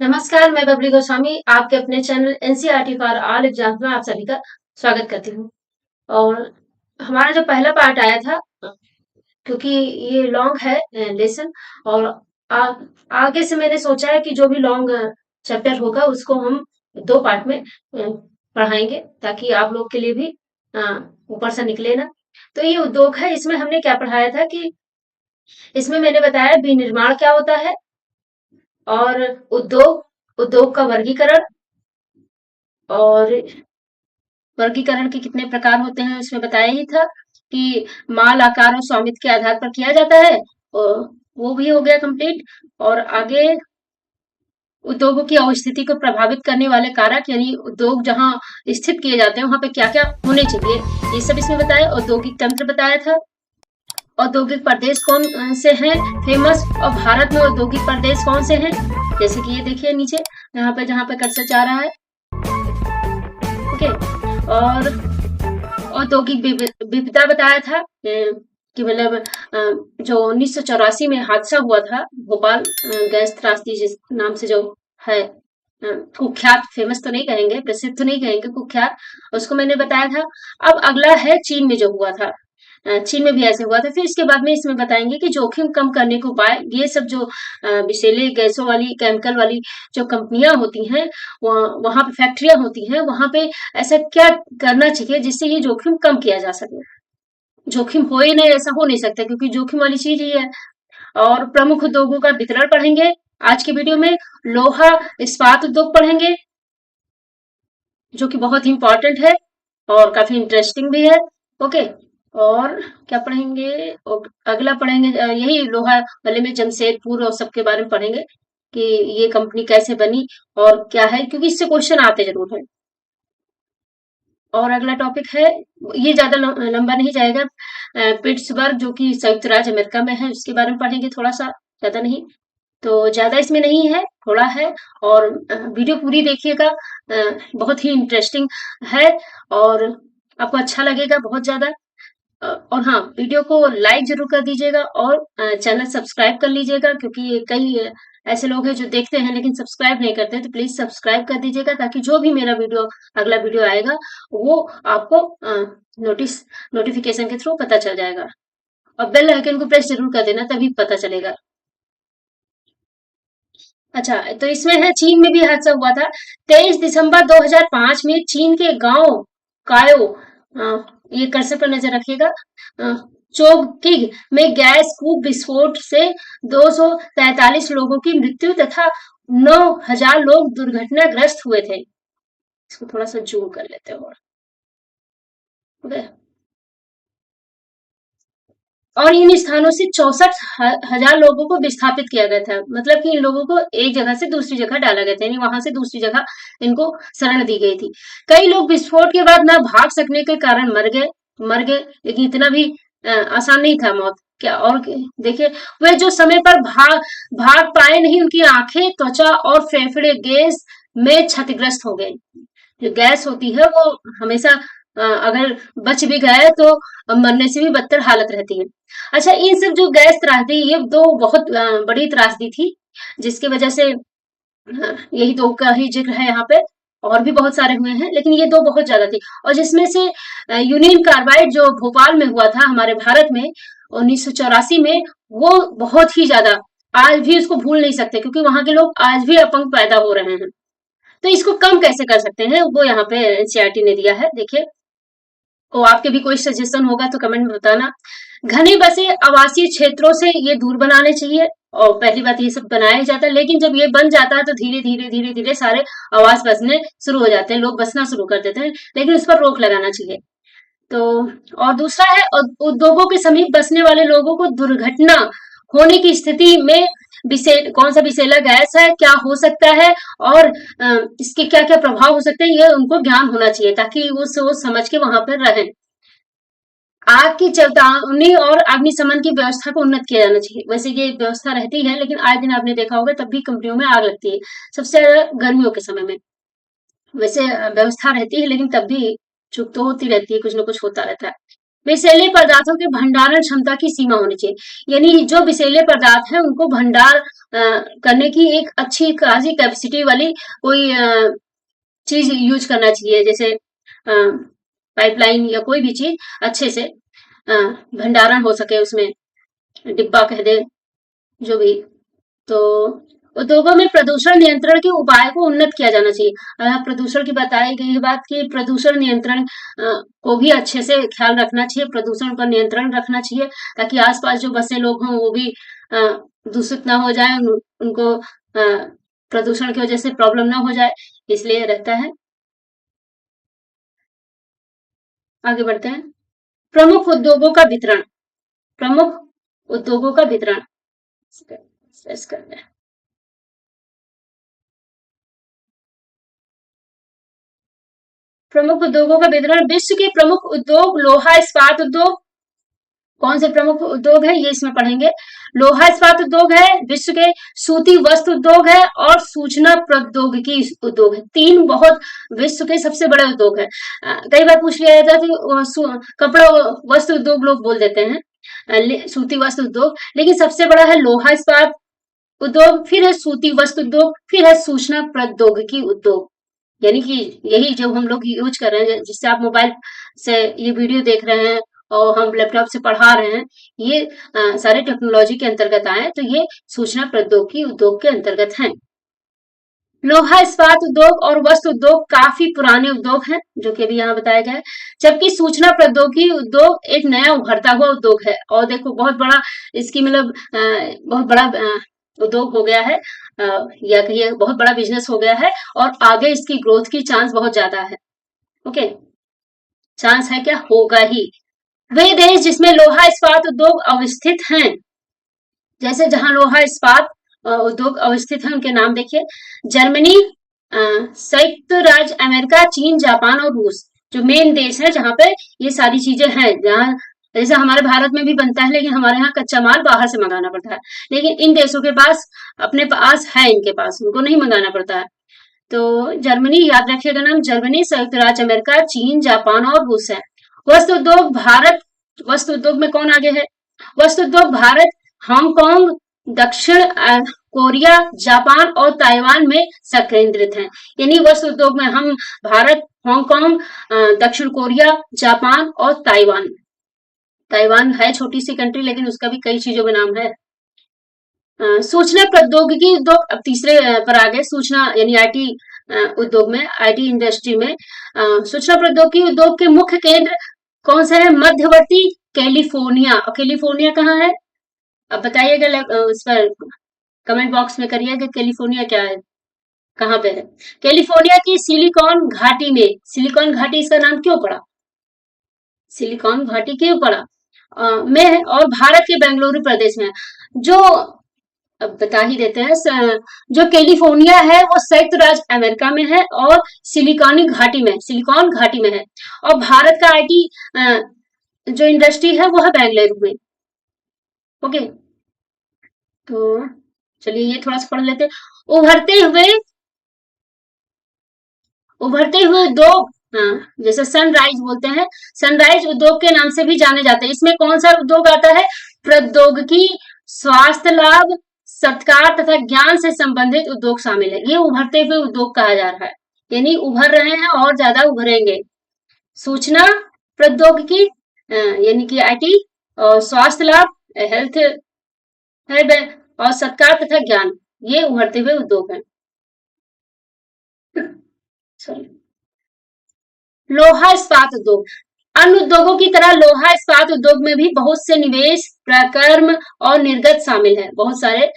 नमस्कार, मैं बबली गोस्वामी आपके अपने channel NCERT for all exams में आप सभी का स्वागत करती हूँ। और हमारा जो पहला पार्ट आया था, क्योंकि ये लॉन्ग है लेसन, और आ, आगे से मैंने सोचा है कि जो भी लॉन्ग चैप्टर होगा उसको हम दो पार्ट में पढ़ाएंगे, ताकि आप लोग के लिए भी ऊपर से निकले ना। तो ये उद्योग है, इसमें हमने क्या पढ़ाया था कि इसमें मैंने बताया विनिर्माण क्या होता है, और उद्योग उद्योग का वर्गीकरण, और वर्गीकरण के कितने प्रकार होते हैं इसमें बताया ही था कि माल आकार और स्वामित्व के आधार पर किया जाता है। और वो भी हो गया कंप्लीट। और आगे उद्योगों की अवस्थिति को प्रभावित करने वाले कारक, यानी उद्योग जहां स्थित किए जाते हैं वहां पे क्या क्या होने चाहिए, ये सब इसमें बताया। औद्योगिक तंत्र बताया था। औद्योगिक प्रदेश कौन से हैं फेमस, और भारत में औद्योगिक प्रदेश कौन से हैं, जैसे कि ये देखिए नीचे जहां पे कर्सर जा रहा है। ओके। और औद्योगिक विविधता बताया था कि मतलब जो 1984 में हादसा हुआ था, भोपाल गैस त्रासदी जिस नाम से जो है, कुख्यात, फेमस तो नहीं कहेंगे, प्रसिद्ध तो नहीं कहेंगे, कुख्यात, उसको मैंने बताया था। अब अगला है चीन में जो हुआ था। चीन में भी ऐसे हुआ था। फिर इसके बाद में इसमें बताएंगे कि जोखिम कम करने के उपाय। ये सब जो विषैले गैसों वाली, केमिकल वाली जो कंपनियां होती हैं, वहां पे फैक्ट्रियां होती हैं, वहां पे ऐसा क्या करना चाहिए जिससे ये जोखिम कम किया जा सके। जोखिम हो ही नहीं, ऐसा हो नहीं सकता, क्योंकि जोखिम वाली चीज ही है। और प्रमुख उद्योगों का वितरण पढ़ेंगे आज के वीडियो में। लोहा इस्पात उद्योग पढ़ेंगे, जो कि बहुत ही इंपॉर्टेंट है और काफी इंटरेस्टिंग भी है। ओके। और क्या पढ़ेंगे, और अगला पढ़ेंगे यही लोहा वाले में जमशेदपुर और सबके बारे में पढ़ेंगे कि ये कंपनी कैसे बनी और क्या है, क्योंकि इससे क्वेश्चन आते जरूर है। और अगला टॉपिक है, ये ज्यादा लंबा नहीं जाएगा, पिट्सबर्ग जो कि संयुक्त राज्य अमेरिका में है, उसके बारे में पढ़ेंगे थोड़ा सा, ज्यादा नहीं। तो ज्यादा इसमें नहीं है, थोड़ा है। और वीडियो पूरी देखिएगा, बहुत ही इंटरेस्टिंग है और आपको अच्छा लगेगा बहुत ज्यादा। और हाँ, वीडियो को लाइक जरूर कर दीजिएगा, और चैनल सब्सक्राइब कर लीजिएगा, क्योंकि कई ऐसे लोग हैं जो देखते हैं लेकिन सब्सक्राइब नहीं करते हैं। तो प्लीज सब्सक्राइब कर दीजिएगा, ताकि जो भी मेरा वीडियो, अगला वीडियो आएगा, वो आपको नोटिफिकेशन के थ्रू पता चल जाएगा। और बेल आइकन को प्रेस जरूर कर देना, तभी पता चलेगा। अच्छा, तो इसमें है चीन में भी हादसा हुआ था। 23 दिसंबर 2005 में चीन के गांव कायो, ये कर्सर पर नजर रखिएगा, चोगकिग में गैस कूप विस्फोट से 243 लोगों की मृत्यु तथा 9,000 लोग दुर्घटनाग्रस्त हुए थे। इसको थोड़ा सा जूम कर लेते हैं और ओके। और इन स्थानों से 64,000 लोगों को विस्थापित किया गया था। मतलब कि इन लोगों को एक जगह से दूसरी जगह डाला गया था, यानी वहां से दूसरी जगह इनको शरण दी गई थी। कई लोग विस्फोट के बाद ना भाग सकने के कारण मर गए, लेकिन इतना भी आसान नहीं था मौत। क्या और देखिए, वे जो समय पर भाग पाए नहीं, उनकी आंखें, त्वचा और फेफड़े गैस में क्षतिग्रस्त हो गए। जो गैस होती है वो हमेशा अगर बच भी गए तो मरने से भी बदतर हालत रहती है। अच्छा, इन सब जो गैस त्रासदी, ये दो बहुत बड़ी त्रासदी थी, जिसकी वजह से यही दो का ही जिक्र है यहाँ पे। और भी बहुत सारे हुए हैं, लेकिन ये दो बहुत ज्यादा थी। और जिसमें से यूनियन कार्बाइड जो भोपाल में हुआ था हमारे भारत में 1984 में, वो बहुत ही ज्यादा, आज भी उसको भूल नहीं सकते, क्योंकि वहां के लोग आज भी अपंग पैदा हो रहे हैं। तो इसको कम कैसे कर सकते हैं, वो यहाँ पे एनसीईआरटी ने दिया है, देखिए। और आपके भी कोई सजेशन होगा तो कमेंट में बताना। घने बसे आवासीय क्षेत्रों से ये दूर बनाने चाहिए। और पहली बात, ये सब बनाया ही जाता है, लेकिन जब ये बन जाता है तो धीरे धीरे धीरे धीरे सारे आवास बसने शुरू हो जाते हैं, लोग बसना शुरू कर देते हैं, लेकिन उस पर रोक लगाना चाहिए। तो और दूसरा है, उद्योगों के समीप बसने वाले लोगों को दुर्घटना होने की स्थिति में कौन सा विषैला गैस है, क्या हो सकता है, और इसके क्या क्या प्रभाव हो सकते हैं, ये उनको ज्ञान होना चाहिए, ताकि वो सोच समझ के वहां पर रहें। आग की चेतावनी और अग्निशमन की व्यवस्था को उन्नत किया जाना चाहिए। वैसे ये व्यवस्था रहती है, लेकिन आए दिन आपने देखा होगा तब भी कंपनियों में आग लगती है, सबसे ज्यादा गर्मियों के समय में। वैसे व्यवस्था रहती है, लेकिन तब भी चूक तो होती रहती है, कुछ न कुछ होता रहता है। विषैले पदार्थों के भंडारण क्षमता की सीमा होनी चाहिए, यानी जो विषैले पदार्थ है उनको भंडार करने की एक अच्छी खासी कैपेसिटी वाली कोई चीज यूज करना चाहिए, जैसे पाइपलाइन या कोई भी चीज अच्छे से भंडारण हो सके उसमें, डिब्बा कह दे जो भी। तो उद्योगों में प्रदूषण नियंत्रण के उपाय को उन्नत किया जाना चाहिए। प्रदूषण की बताई गई बात कि प्रदूषण नियंत्रण को भी अच्छे से ख्याल रखना चाहिए, प्रदूषण पर नियंत्रण रखना चाहिए, ताकि आसपास जो बसे लोग हों वो भी दूषित ना हो जाए, उनको प्रदूषण की वजह से प्रॉब्लम ना हो जाए, इसलिए रहता है। आगे बढ़ते हैं। प्रमुख उद्योगों का वितरण, प्रमुख उद्योगों का वितरण करते हैं। प्रमुख उद्योगों का वितरण, विश्व के प्रमुख उद्योग लोहा इस्पात उद्योग, कौन से प्रमुख उद्योग है ये इसमें पढ़ेंगे। लोहा इस्पात उद्योग है, विश्व के सूती वस्त्र उद्योग है, और सूचना प्रौद्योगिकी उद्योग है। तीन बहुत विश्व के सबसे बड़े उद्योग है। कई बार पूछ लिया जाता है कि कपड़ा वस्त्र उद्योग लोग बोल देते हैं, सूती वस्त्र उद्योग, लेकिन सबसे बड़ा है लोहा इस्पात उद्योग, फिर है सूती वस्त्र उद्योग, फिर है सूचना प्रौद्योगिकी उद्योग। यानी कि यही जो हम लोग यूज कर रहे हैं, जिससे आप मोबाइल से ये वीडियो देख रहे हैं और हम लैपटॉप से पढ़ा रहे हैं, ये सारे टेक्नोलॉजी के अंतर्गत आए, तो ये सूचना प्रौद्योगिकी उद्योग के अंतर्गत हैं। लोहा इस्पात उद्योग और वस्त्र उद्योग काफी पुराने उद्योग हैं, जो कि अभी यहाँ बताया गया है, जबकि सूचना प्रौद्योगिकी उद्योग एक नया उभरता हुआ उद्योग है। और देखो बहुत बड़ा इसकी मतलब बहुत बड़ा उद्योग हो गया है, या कहिए बहुत बड़ा बिजनेस हो गया है, और आगे इसकी ग्रोथ की चांस बहुत ज्यादा है। ओके, चांस है क्या, होगा ही। वे देश जिसमें लोहा इस्पात उद्योग अवस्थित हैं, जैसे जहां लोहा इस्पात उद्योग अवस्थित है उनके नाम देखिए। जर्मनी, संयुक्त राज्य अमेरिका, चीन, जापान और रूस, जो मेन देश है जहां पे ये सारी चीजें हैं। जहां जैसे हमारे भारत में भी बनता है, लेकिन हमारे यहाँ कच्चा माल बाहर से मंगाना पड़ता है, लेकिन इन देशों के पास अपने पास है, इनके पास उनको नहीं मंगाना पड़ता है। तो जर्मनी याद रखिएगा नाम, जर्मनी, संयुक्त राज्य अमेरिका, चीन, जापान और रूस है। वस्त्र उद्योग भारत, वस्त्र उद्योग में कौन आगे है? वस्त्र उद्योग भारत, हांगकांग, दक्षिण कोरिया, जापान और ताइवान में संकेंद्रित है। यानी वस्त्र उद्योग में हम भारत, हांगकांग, दक्षिण कोरिया, जापान और ताइवान, ताइवान है छोटी सी कंट्री, लेकिन उसका भी कई चीजों में नाम है। सूचना प्रौद्योगिकी उद्योग अब तीसरे पर आ गए। सूचना यानी आईटी उद्योग में, आईटी इंडस्ट्री में सूचना प्रौद्योगिकी उद्योग के मुख्य केंद्र कौन सा है? मध्यवर्ती कैलिफोर्निया। और कैलिफोर्निया कहाँ है? अब बताइएगा, उस पर कमेंट बॉक्स में करिएगा कैलिफोर्निया क्या है, कहाँ पे है। कैलिफोर्निया की सिलिकॉन घाटी में, सिलिकॉन घाटी इसका नाम क्यों पड़ा, सिलिकॉन घाटी क्यों पड़ा में है, और भारत के बेंगलुरु प्रदेश में। जो अब बता ही देते हैं, जो कैलिफोर्निया है वो संयुक्त राज्य अमेरिका में है और सिलिकॉन घाटी में, सिलिकॉन घाटी में है। और भारत का आईटी जो इंडस्ट्री है वो है बेंगलुरु में। ओके, तो चलिए ये थोड़ा सा पढ़ लेते हैं। उभरते हुए उद्योग, जैसे सनराइज बोलते हैं, सनराइज उद्योग के नाम से भी जाने जाते हैं। इसमें कौन सा उद्योग आता है? प्रौद्योगिकी, स्वास्थ्य लाभ, सत्कार तथा ज्ञान से संबंधित उद्योग शामिल है। ये उभरते हुए उद्योग कहा जा रहा है, यानी उभर रहे हैं और ज्यादा उभरेंगे। सूचना प्रौद्योगिकी यानी कि आईटी, और स्वास्थ्य लाभ, हेल्थ है, और सत्कार तथा ज्ञान, ये उभरते हुए उद्योग हैं। सॉरी, लोहा इस्पात उद्योग, अन्य उद्योगों की तरह लोहा इस्पात उद्योग में भी बहुत से निवेश, प्रकर्म और निर्गत शामिल है, बहुत सारे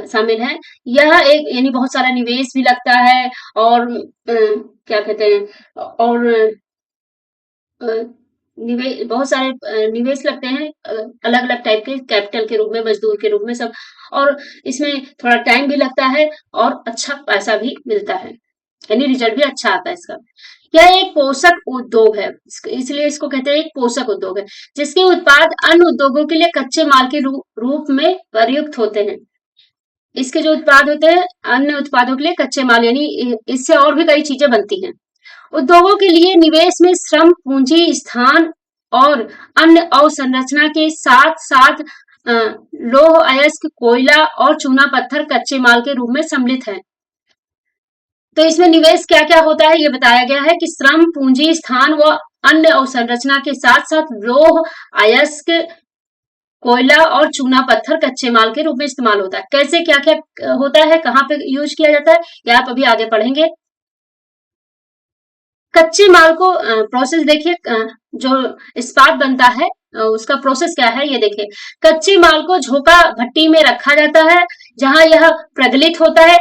शामिल है। यह एक यानी बहुत सारा निवेश भी लगता है, और क्या कहते हैं, और निवेश, बहुत सारे निवेश लगते हैं अलग अलग टाइप के, कैपिटल के रूप में, मजदूर के रूप में सब, और इसमें थोड़ा टाइम भी लगता है और अच्छा पैसा भी मिलता है, यानी रिजल्ट भी अच्छा आता है इसका। यह एक पोषक उद्योग है, इसलिए इसको कहते हैं एक पोषक उद्योग है, जिसके उत्पाद अन्य उद्योगों के लिए कच्चे माल के रूप में प्रयुक्त होते हैं। इसके जो उत्पाद होते हैं अन्य उत्पादों के लिए कच्चे माल, यानी इससे और भी कई चीजें बनती हैं। उद्योगों के लिए निवेश में श्रम, पूंजी, स्थान और अन्य अवसंरचना के साथ साथ लौह अयस्क, कोयला और चूना पत्थर कच्चे माल के रूप में सम्मिलित है। तो इसमें निवेश क्या क्या होता है ये बताया गया है कि श्रम, पूंजी, स्थान व अन्य अवसंरचना के साथ साथ लौह अयस्क, कोयला और चूना पत्थर कच्चे माल के रूप में इस्तेमाल होता है। कैसे क्या क्या होता है, कहाँ पे यूज किया जाता है, ये आप अभी आगे पढ़ेंगे। कच्चे माल को प्रोसेस देखिए, जो इस्पात बनता है उसका प्रोसेस क्या है ये देखिए। कच्चे माल को झोंका भट्टी में रखा जाता है, जहां यह प्रगलित होता है,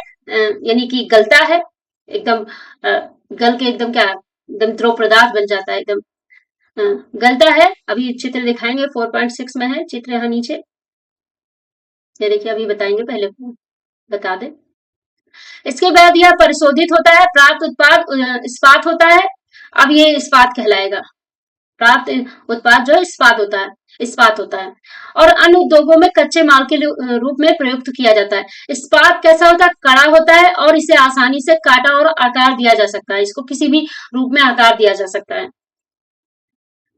यानी कि गलता है एकदम, गल के एकदम क्या, एकदम द्रव पदार्थ बन जाता है एकदम, गलता है। अभी चित्र दिखाएंगे, 4.6 में है चित्र यहाँ नीचे, ये देखिए अभी बताएंगे, पहले बता दें। इसके बाद यह परिशोधित होता है, प्राप्त उत्पाद इस्पात होता है। अब ये इस्पात कहलाएगा, प्राप्त उत्पाद जो है इस्पात होता है और अन्य उद्योगों में कच्चे माल के रूप में प्रयुक्त किया जाता है। इस्पात कैसा होता है, कड़ा होता है और इसे आसानी से काटा और आकार दिया जा सकता है, इसको किसी भी रूप में आकार दिया जा सकता है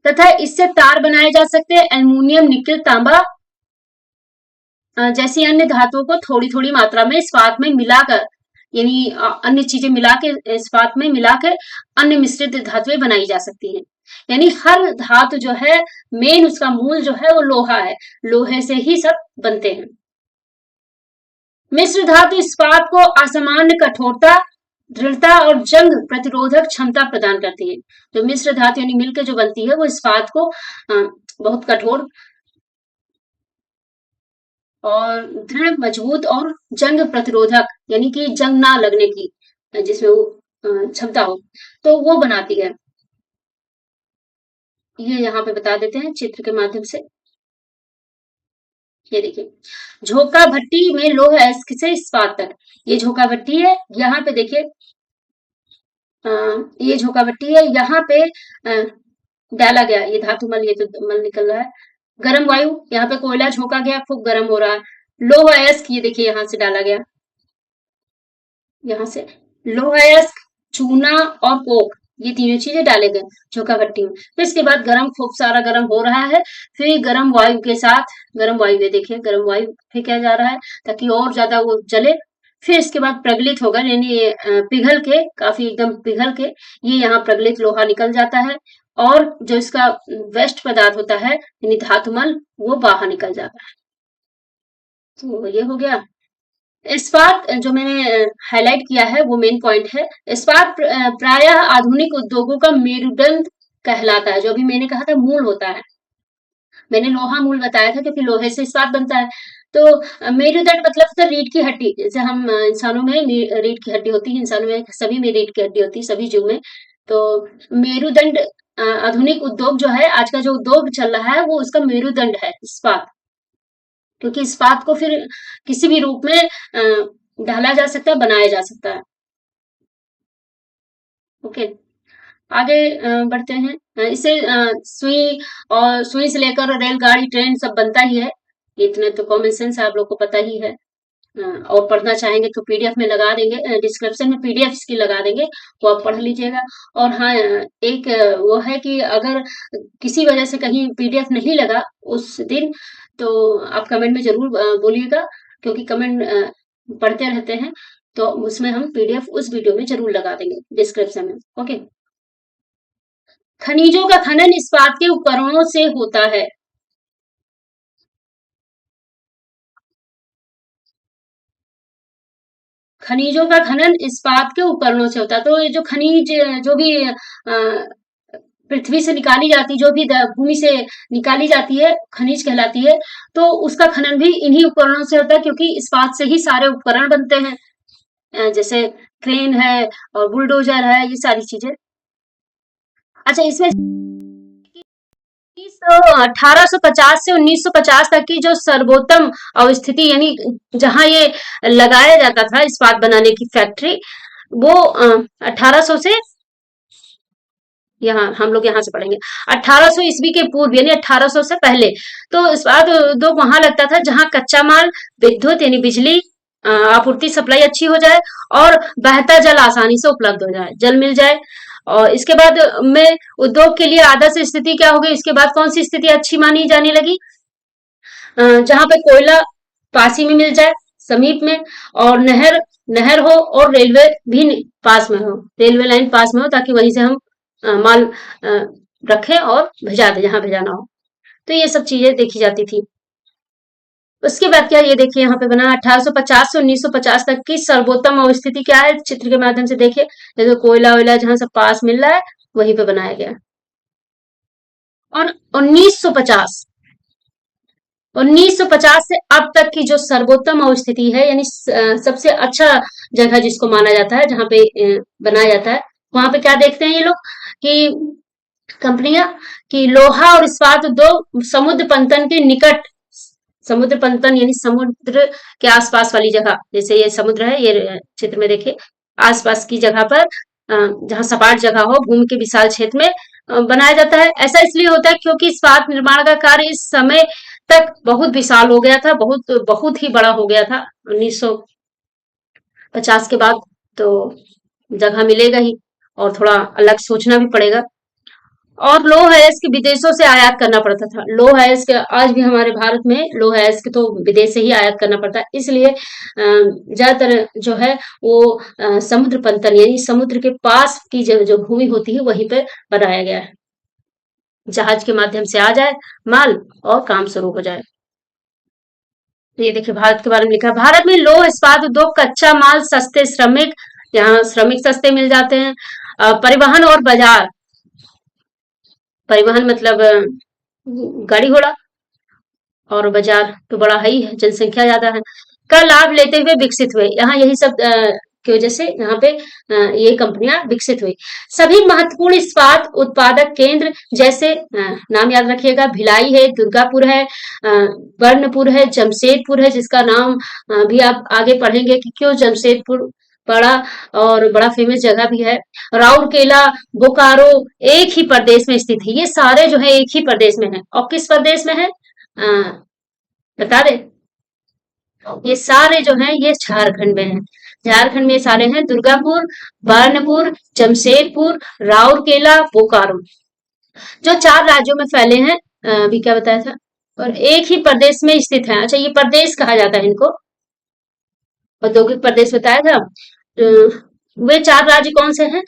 तथा इससे तार बनाए जा सकते हैं। एल्युमिनियम, निकल, तांबा जैसी अन्य धातुओं को थोड़ी थोड़ी मात्रा में इस्पात में मिलाकर, यानी अन्य चीजें मिला के इस्पात में मिला के अन्य मिश्रित धातुएं बनाई जा सकती हैं। यानी हर धातु जो है, मेन उसका मूल जो है वो लोहा है, लोहे से ही सब बनते हैं। मिश्र धातु इस्पात को असामान्य कठोरता, दृढ़ता और जंग प्रतिरोधक क्षमता प्रदान करती है। जो मिश्र धातु यानी मिलकर जो बनती है वो इस्पात को बहुत कठोर और दृढ़, मजबूत और जंग प्रतिरोधक, यानी कि जंग ना लगने की जिसमें वो क्षमता हो, तो वो बनाती है। ये यहाँ पे बता देते हैं चित्र के माध्यम से। ये देखिए, झोंका भट्टी में लोह अयस्क से इस्पात तक, ये झोंका भट्टी है। यहाँ पे देखिए, ये झोंका भट्टी है, यहाँ पे डाला गया ये धातु मल, ये जो मल निकल रहा है, गर्म वायु, यहाँ पे कोयला झोंका गया, खूब गर्म हो रहा है। लोह अयस्क, ये देखिए यहाँ से डाला गया, यहाँ से लोह अयस्क, चूना और कोक, ये तीनों चीजें डाले गए झोंका भट्टी में। फिर इसके बाद गरम, खूब सारा गरम हो रहा है, फिर गरम वायु के साथ, गरम वायु ये देखिए, गरम वायु फेंका जा रहा है ताकि और ज्यादा वो जले। फिर इसके बाद प्रगलित होगा, यानी पिघल के, काफी एकदम पिघल के ये यहाँ प्रगलित लोहा निकल जाता है और जो इसका वेस्ट पदार्थ होता है यानी धातुमल, वो बाहर निकल जाता है। तो ये हो गया। इस्पात जो मैंने हाईलाइट किया है वो मेन पॉइंट है। इस्पात प्रायः आधुनिक उद्योगों का मेरुदंड कहलाता है, जो अभी मैंने कहा था मूल होता है। मैंने लोहा मूल बताया था क्योंकि लोहे से इस्पात बनता है। तो मेरुदंड मतलब तो रीढ़ की हड्डी, जैसे हम इंसानों में रीढ़ की हड्डी होती है, इंसानों में सभी में रीढ़ की हड्डी होती है, सभी जीव में। तो मेरुदंड आधुनिक उद्योग जो है, आज का जो उद्योग चल रहा है वो उसका मेरुदंड है इस्पात, क्योंकि इस्पात को फिर किसी भी रूप में ढाला जा सकता है, बनाया जा सकता है। ओके, आगे बढ़ते हैं। इससे सुई, और सुई से लेकर रेलगाड़ी, ट्रेन सब बनता ही है, इतना तो कॉमन सेंस आप लोग को पता ही है। और पढ़ना चाहेंगे तो पीडीएफ में लगा देंगे, डिस्क्रिप्शन में पीडीएफ की लगा देंगे, वो आप पढ़ लीजिएगा। और हाँ, एक वो है कि अगर किसी वजह से कहीं पीडीएफ नहीं लगा उस दिन, तो आप कमेंट में जरूर बोलिएगा, क्योंकि कमेंट पढ़ते रहते हैं, तो उसमें हम पीडीएफ उस वीडियो में जरूर लगा देंगे डिस्क्रिप्शन में। ओके, खनिजों का खनन इस्पात के उपकरणों से होता है। खनिजों का खनन इस्पात के उपकरणों से होता है। तो ये जो खनिज, जो भी पृथ्वी से निकाली जाती, जो भी भूमि से निकाली जाती है, खनिज कहलाती है। तो उसका खनन भी इन्हीं उपकरणों से होता है, क्योंकि इस्पात से ही सारे उपकरण बनते हैं, जैसे क्रेन है और बुलडोजर है, ये सारी चीजें। अच्छा, इसमें 1850 से 1950 तक की जो सर्वोत्तम अवस्थिति, यानी जहां ये लगाया जाता था इस्पात बनाने की फैक्ट्री, वो 1800 से, यहाँ हम लोग यहाँ से पढ़ेंगे 1800 ईस्वी के पूर्व, यानी 1800 से पहले। तो इस्पात उद्योग वहां लगता था जहां कच्चा माल, विद्युत यानी बिजली आपूर्ति, सप्लाई अच्छी हो जाए और बहता जल आसानी से उपलब्ध हो जाए, जल मिल जाए। और इसके बाद में उद्योग के लिए आदर्श स्थिति क्या होगी, इसके बाद कौन सी स्थिति अच्छी मानी जाने लगी, जहां पे कोयला पास ही में मिल जाए, समीप में, और नहर नहर हो, और रेलवे भी पास में हो, रेलवे लाइन पास में हो, ताकि वहीं से हम माल रखें और भिजा दें जहां भिजाना हो। तो ये सब चीजें देखी जाती थी। उसके बाद क्या, ये देखिए यहाँ पे बना 1850 से 1950 तक की सर्वोत्तम अवस्थिति क्या है, चित्र के माध्यम से देखिए। जैसे कोयला वोयला जहां सब पास मिल रहा है वहीं पे बनाया गया। और 1950 1950 से अब तक की जो सर्वोत्तम अवस्थिति है, यानी सबसे अच्छा जगह जिसको माना जाता है, जहां पे बनाया जाता है, वहां पे क्या देखते हैं ये लोग कि कंपनियां, कि लोहा और इस्पात उद्योग समुद्र पंतन के निकट, समुद्र पंतन यानी समुद्र के आसपास वाली जगह, जैसे ये समुद्र है, ये क्षेत्र में देखिए, आसपास की जगह पर जहां सपाट जगह हो, भूमि के विशाल क्षेत्र में बनाया जाता है। ऐसा इसलिए होता है क्योंकि इस्पात निर्माण का कार्य इस समय तक बहुत विशाल हो गया था, बहुत बहुत ही बड़ा हो गया था। 1950 के बाद तो जगह मिलेगा ही, और थोड़ा अलग सोचना भी पड़ेगा। और लो हैस के विदेशों से आयात करना पड़ता था। लो हैस के आज भी हमारे भारत में लो हैस के तो विदेश से ही आयात करना पड़ता है, इसलिए ज्यादातर जो है वो समुद्र पंतन यानी समुद्र के पास की जो भूमि होती है वहीं पे बनाया गया है, जहाज के माध्यम से आ जाए माल और काम शुरू हो जाए। तो ये देखिए भारत के बारे में लिखा है, भारत में लौह इस्पात उद्योग, कच्चा माल, सस्ते श्रमिक, यहाँ श्रमिक सस्ते मिल जाते हैं, परिवहन और बाजार, परिवहन मतलब गाड़ी घोड़ा, और बाजार तो बड़ा है ही है, जनसंख्या ज्यादा है, का लाभ लेते हुए विकसित हुए। यहाँ यही सब की वजह से यहाँ पे ये कंपनियां विकसित हुई। सभी महत्वपूर्ण इस्पात उत्पादक केंद्र जैसे नाम याद रखिएगा, भिलाई है, दुर्गापुर है, बर्नपुर है, जमशेदपुर है, जिसका नाम भी आप आगे पढ़ेंगे कि क्यों जमशेदपुर बड़ा, और बड़ा फेमस जगह भी है। राउरकेला, बोकारो एक ही प्रदेश में स्थित है। ये सारे जो है एक ही प्रदेश में है, और किस प्रदेश में है बता दे, ये सारे जो हैं ये झारखंड में हैं। झारखंड में सारे हैं, दुर्गापुर, बर्नपुर, जमशेदपुर, राउरकेला, बोकारो, जो 4 राज्यों में फैले हैं। अभी क्या बताया था, और एक ही प्रदेश में स्थित है। अच्छा, ये प्रदेश कहा जाता है इनको, औद्योगिक प्रदेश बताया था। वे 4 राज्य कौन से हैं,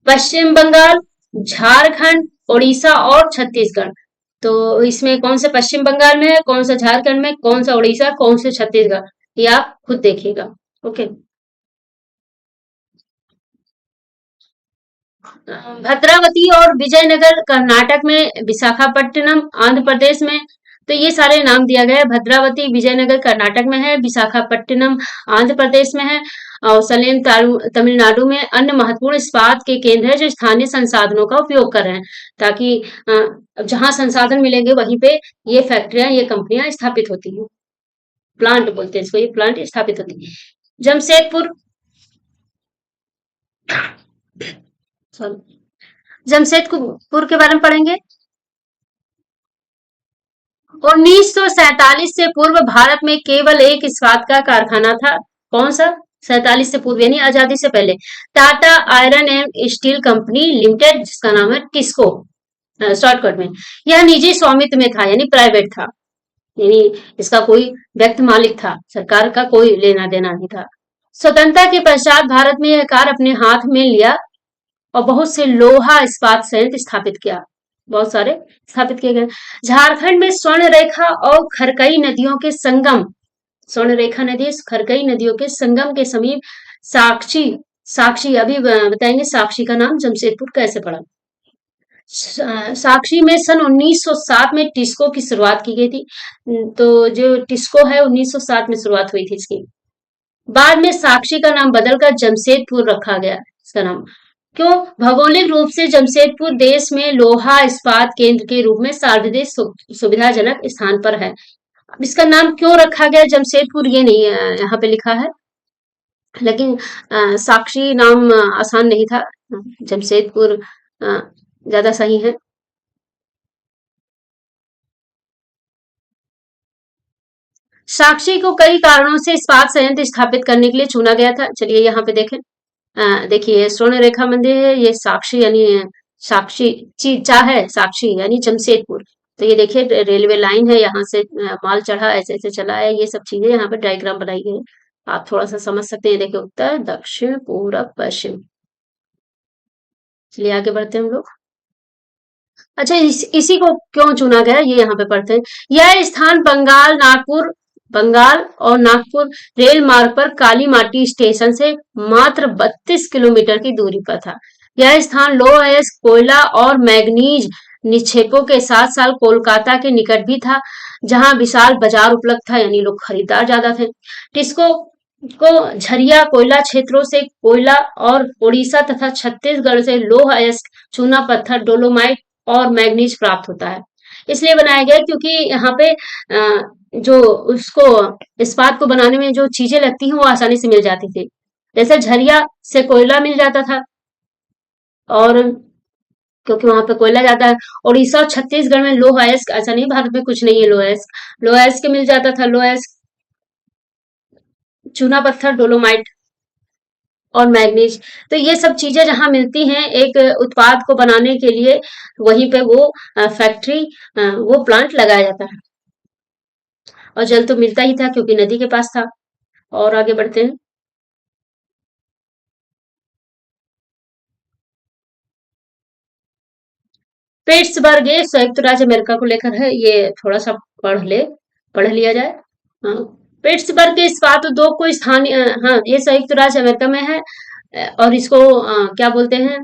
पश्चिम बंगाल, झारखंड, उड़ीसा और छत्तीसगढ़। तो इसमें कौन से पश्चिम बंगाल में है, कौन सा झारखंड में, कौन सा उड़ीसा, कौन से छत्तीसगढ़, ये आप खुद देखिएगा। ओके। भद्रावती और विजयनगर कर्नाटक में, विशाखापट्टनम आंध्र प्रदेश में। तो ये सारे नाम दिया गया है। भद्रावती विजयनगर कर्नाटक में है, विशाखापट्टनम आंध्र प्रदेश में है, और सलेम तमिलनाडु में। अन्य महत्वपूर्ण इस्पात के केंद्र है जो स्थानीय संसाधनों का उपयोग कर रहे हैं, ताकि जहां संसाधन मिलेंगे वहीं पे ये फैक्ट्रियां, ये कंपनियां स्थापित होती हैं। प्लांट बोलते हैं इसको, ये प्लांट स्थापित होती है। जमशेदपुर, जमशेदपुर के बारे में पढ़ेंगे। 1947 से पूर्व भारत में केवल एक इस्पात का कारखाना था। कौन सा, 47 से पूर्व यानी आजादी से पहले, Tata iron and steel company limited, जिसका नाम है टिस्को शॉर्टकट में। यह निजी स्वामित्व में था, यानी प्राइवेट था, यानी इसका कोई व्यक्ति मालिक था, सरकार का कोई लेना देना नहीं था। स्वतंत्रता के पश्चात भारत में यह कार्य अपने हाथ में लिया और बहुत से लोहा इस्पात संयंत्र स्थापित किया, बहुत सारे स्थापित किए गए। झारखंड में स्वर्ण रेखा और खरकई नदियों के संगम, स्वर्ण रेखा नदी खरकई नदियों के संगम के समीप साक्षी, साक्षी अभी बताएंगे साक्षी का नाम जमशेदपुर कैसे पड़ा। साक्षी में सन 1907 में टिस्को की शुरुआत की गई थी। तो जो टिस्को है 1907 में शुरुआत हुई थी इसकी। बाद में साक्षी का नाम बदलकर जमशेदपुर रखा गया इसका नाम। क्यों, भौगोलिक रूप से जमशेदपुर देश में लोहा इस्पात केंद्र के रूप में सार्वजनिक सुविधाजनक स्थान पर है। अब इसका नाम क्यों रखा गया जमशेदपुर, ये नहीं यहाँ पे लिखा है, लेकिन साक्षी नाम आसान नहीं था, जमशेदपुर ज्यादा सही है। साक्षी को कई कारणों से इस्पात संयंत्र स्थापित करने के लिए चुना गया था। चलिए यहाँ पे देखें, देखिए स्वर्ण रेखा मंदिर है, ये साक्षी यानी साक्षी चीजा है, साक्षी यानी जमशेदपुर। तो ये देखिए रेलवे लाइन है, यहाँ से माल चढ़ा ऐसे ऐसे चला है, ये सब चीजें यहाँ पे डायग्राम बनाई गई है। आप थोड़ा सा समझ सकते हैं। देखिए उत्तर दक्षिण पूरब पश्चिम। चलिए आगे बढ़ते हैं हम लोग। अच्छा, इसी को क्यों चुना गया ये यहाँ पे पढ़ते हैं। यह स्थान बंगाल और नागपुर रेल मार्ग पर काली माटी स्टेशन से मात्र 32 किलोमीटर की दूरी पर था। यह स्थान लौह अयस्क कोयला और मैग्नीज निक्षेपों के साथ साथ कोलकाता के निकट भी था, जहां विशाल बाजार उपलब्ध था, यानी लोग खरीदार ज्यादा थे। टिस्को को झरिया कोयला क्षेत्रों से कोयला और उड़ीसा तथा छत्तीसगढ़ से लौह अयस्क चूना पत्थर डोलोमाइट और मैग्नीज प्राप्त होता है। इसलिए बनाया गया क्योंकि यहाँ पे जो उसको इस्पात को बनाने में जो चीजें लगती हैं वो आसानी से मिल जाती थी। जैसे झरिया से कोयला मिल जाता था, और क्योंकि वहां पे कोयला जाता है। उड़ीसा और छत्तीसगढ़ में लौह अयस्क, ऐसा नहीं भारत में कुछ नहीं है लोह अयस्क मिल जाता था, लोह अयस्क चूना पत्थर डोलोमाइट और मैग्नीज। तो ये सब चीजें जहां मिलती हैं एक उत्पाद को बनाने के लिए, वहीं पे वो फैक्ट्री, वो प्लांट लगाया जाता है। और जल तो मिलता ही था क्योंकि नदी के पास था। और आगे बढ़ते हैं। पिट्सबर्ग ये संयुक्त राज्य अमेरिका को लेकर है, ये थोड़ा सा पढ़ लिया जाए। हाँ, पिट्सबर्ग के इस्पात उद्योग को स्थानीय, हाँ ये संयुक्त राज्य अमेरिका में है। और इसको क्या बोलते हैं,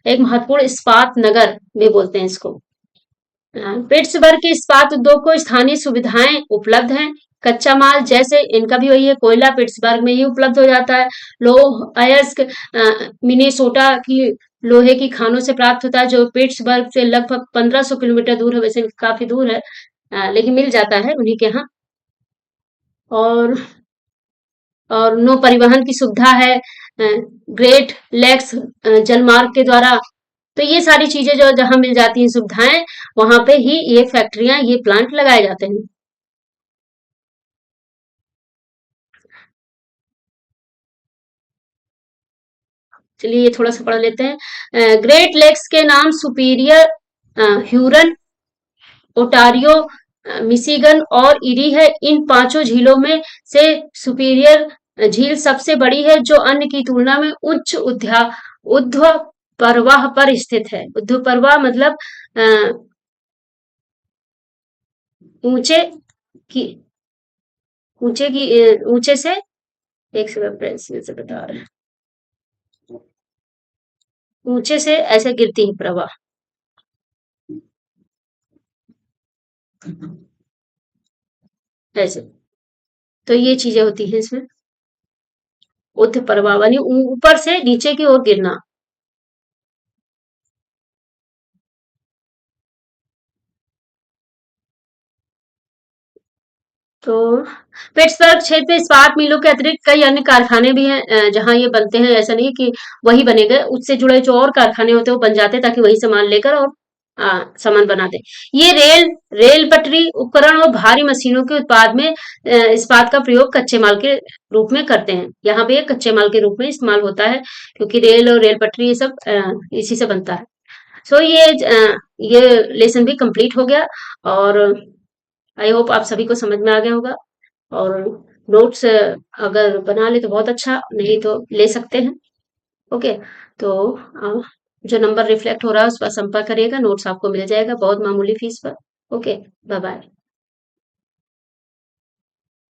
एक महत्वपूर्ण इस्पात नगर भी बोलते हैं इसको। पिट्सबर्ग के इस्पात उद्योग को स्थानीय सुविधाएं उपलब्ध हैं। कच्चा माल जैसे इनका भी वही है, कोयला पिट्सबर्ग में ही उपलब्ध हो जाता है। लोह अयस्क मिनेसोटा की लोहे की खानों से प्राप्त होता है, जो पिट्सबर्ग से लगभग 1500 किलोमीटर दूर है। वैसे काफी दूर है, लेकिन मिल जाता है उन्हीं के यहाँ। और नौ परिवहन की सुविधा है, ग्रेट लेक्स जलमार्ग के द्वारा। तो ये सारी चीजें जो जहां मिल जाती हैं सुविधाएं, वहां पे ही ये फैक्ट्रियां, ये प्लांट लगाए जाते हैं। चलिए ये थोड़ा सा पढ़ लेते हैं। ग्रेट लेक्स के नाम सुपीरियर, ह्यूरन, ओटारियो, मिशिगन और इरी है। इन पांचों झीलों में से सुपीरियर झील सबसे बड़ी है, जो अन्य की तुलना में उच्च ऊर्ध्व प्रवाह पर स्थित है। ऊर्ध्व प्रवाह मतलब ऊंचे की ऊंचे से, एक सेकंड से बता रहे हैं, ऊंचे से ऐसे गिरती है प्रवाह, ऐसे। तो ये चीजें होती हैं इसमें, ऊर्ध्व प्रवाह यानी ऊपर से नीचे की ओर गिरना। तो पिट्सबर्ग क्षेत्र में इस्पात मिलों के अतिरिक्त कई अन्य कारखाने भी हैं, जहां ये बनते हैं। ऐसा नहीं कि वही बनेगा, उससे जुड़े जो और कारखाने होते हैं वो बन जाते हैं, ताकि वही सामान लेकर और सामान बनाते हैं। ये रेल पटरी उपकरण और भारी मशीनों के उत्पाद में इस्पात का प्रयोग कच्चे माल के रूप में करते हैं। यहाँ पे ये कच्चे माल के रूप में इस्तेमाल होता है, क्योंकि रेल और रेल पटरी ये सब इसी से बनता है। सो ये लेसन भी कंप्लीट हो गया। और आई होप आप सभी को समझ में आ गया होगा। और नोट्स अगर बना ले तो बहुत अच्छा, नहीं तो ले सकते हैं। ओके, तो जो नंबर रिफ्लेक्ट हो रहा है उस पर संपर्क करिएगा, नोट्स आपको मिल जाएगा बहुत मामूली फीस पर। Okay, bye bye.